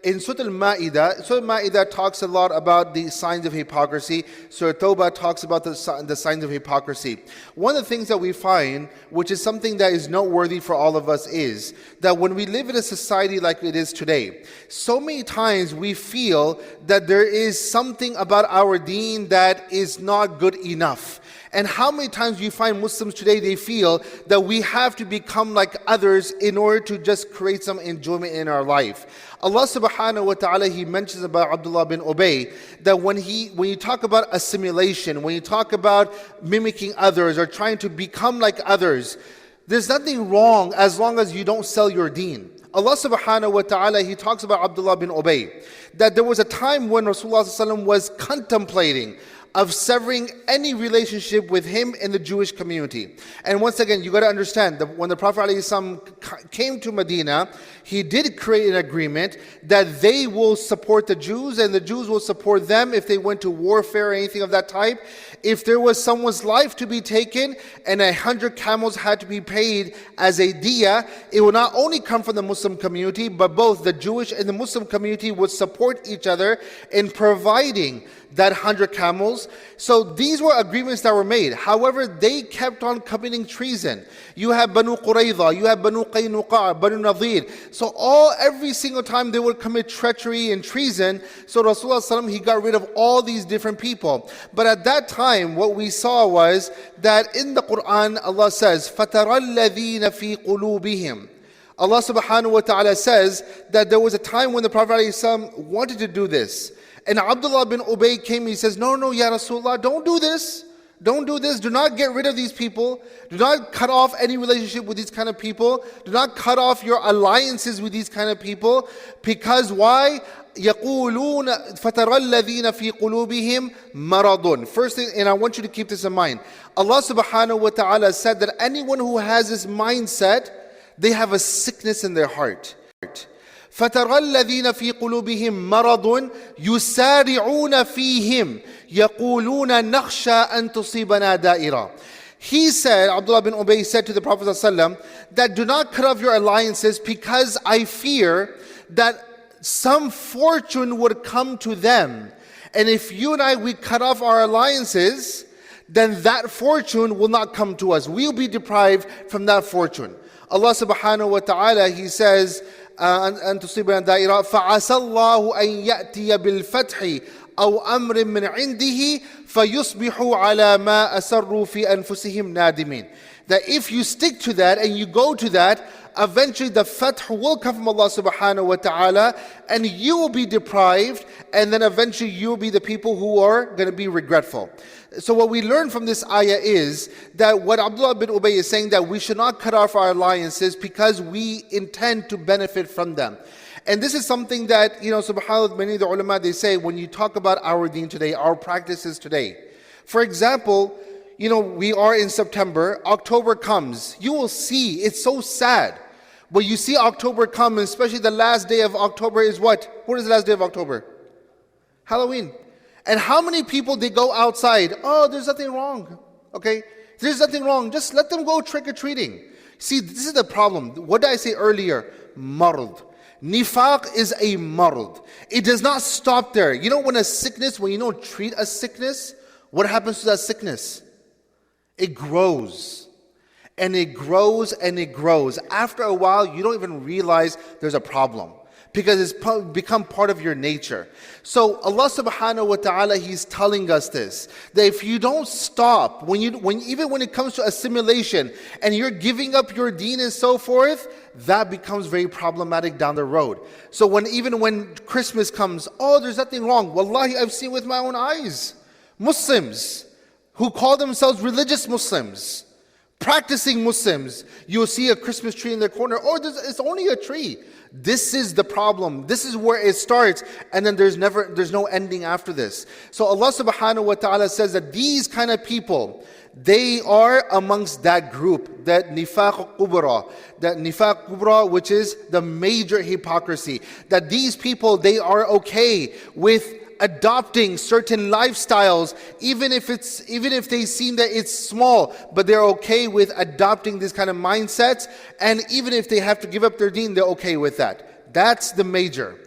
in Surah Al-Ma'idah talks a lot about the signs of hypocrisy. Surah Tawbah talks about the signs of hypocrisy. One of the things that we find, which is something that is noteworthy for all of us, is that when we live in a society like it is today, so many times we feel that there is something about our deen that is not good enough. And how many times you find Muslims today, they feel that we have to become like others in order to just create some enjoyment in our life. Allah subhanahu wa ta'ala, He mentions about Abdullah bin Ubay, that when you talk about assimilation, when you talk about mimicking others or trying to become like others, there's nothing wrong as long as you don't sell your deen. Allah subhanahu wa ta'ala, He talks about Abdullah bin Ubay, that there was a time when Rasulullah sallallahu alaihi wasallam was contemplating of severing any relationship with him in the Jewish community. And once again, you got to understand that when the Prophet ﷺ came to Medina, he did create an agreement that they will support the Jews and the Jews will support them if they went to warfare or anything of that type. If there was someone's life to be taken and 100 camels had to be paid as a diya, it will not only come from the Muslim community, but both the Jewish and the Muslim community would support each other in providing that 100 camels. So these were agreements that were made. However, they kept on committing treason. You have Banu Qurayza, you have Banu Qaynuqa, Banu Nadir. So every single time they would commit treachery and treason, so Rasulullah sallallahu alaihi wasallam, he got rid of all these different people. But at that time, what we saw was that in the Quran, Allah says, فَتَرَى الَّذِينَ فِي قُلُوبِهِمْ. Allah subhanahu wa ta'ala says that there was a time when the Prophet ﷺ wanted to do this. And Abdullah bin Ubay came, he says, no, Ya Rasulullah, don't do this. Don't do this. Do not get rid of these people. Do not cut off any relationship with these kind of people. Do not cut off your alliances with these kind of people. Because why? يَقُولُونَ فَتَرَى الَّذِينَ فِي قُلُوبِهِمْ مَرَضٌ. First thing, and I want you to keep this in mind, Allah subhanahu wa ta'ala said that anyone who has this mindset, they have a sickness in their heart. فَتَرَى الَّذِينَ فِي قُلُوبِهِمْ مَرَضٌ يُسَارِعُونَ فِيهِمْ يَقُولُونَ نَخْشَى أَن تُصِيبَنَا دَائِرَةٌ. He said, Abdullah bin Ubay said to the Prophet ﷺ, that do not cut off your alliances because I fear that some fortune would come to them. And if you and we cut off our alliances, then that fortune will not come to us. We'll be deprived from that fortune. Allah subhanahu wa ta'ala, He says, أن تصيبنا دائرة فعسى الله أن يأتي بالفتح أو أمر من عنده فيصبحوا على ما أسروا في أنفسهم نادمين. That if you stick to that and you go to that, eventually the fath will come from Allah subhanahu wa ta'ala and you will be deprived, and then eventually you will be the people who are going to be regretful. So what we learn from this ayah is that what Abdullah bin Ubay is saying, that we should not cut off our alliances because we intend to benefit from them. And this is something that, subhanAllah, many of the ulama, they say, when you talk about our deen today, our practices today. For example, we are in September, October comes. You will see, it's so sad. But you see October come, especially the last day of October is what? What is the last day of October? Halloween. And how many people, they go outside? Oh, there's nothing wrong. Okay? There's nothing wrong. Just let them go trick-or-treating. See, this is the problem. What did I say earlier? Marad. Nifaq is a marad. It does not stop there. When you don't treat a sickness, what happens to that sickness? It grows. And it grows and it grows. After a while, you don't even realize there's a problem, because it's become part of your nature. So Allah subhanahu wa ta'ala, He's telling us this, that if you don't stop, even when it comes to assimilation and you're giving up your deen and so forth, that becomes very problematic down the road. So even when Christmas comes, oh, there's nothing wrong. Wallahi, I've seen with my own eyes Muslims who call themselves religious Muslims, practicing Muslims. You'll see a Christmas tree in their corner. Oh, it's only a tree. This is the problem. This is where it starts, and then there's no ending after this. So Allah subhanahu wa ta'ala says that these kind of people, they are amongst that group, that nifaq kubra, which is the major hypocrisy. That these people, they are okay with adopting certain lifestyles, even if they seem that it's small, but they're okay with adopting this kind of mindsets, and even if they have to give up their deen, they're okay with that. That's the major.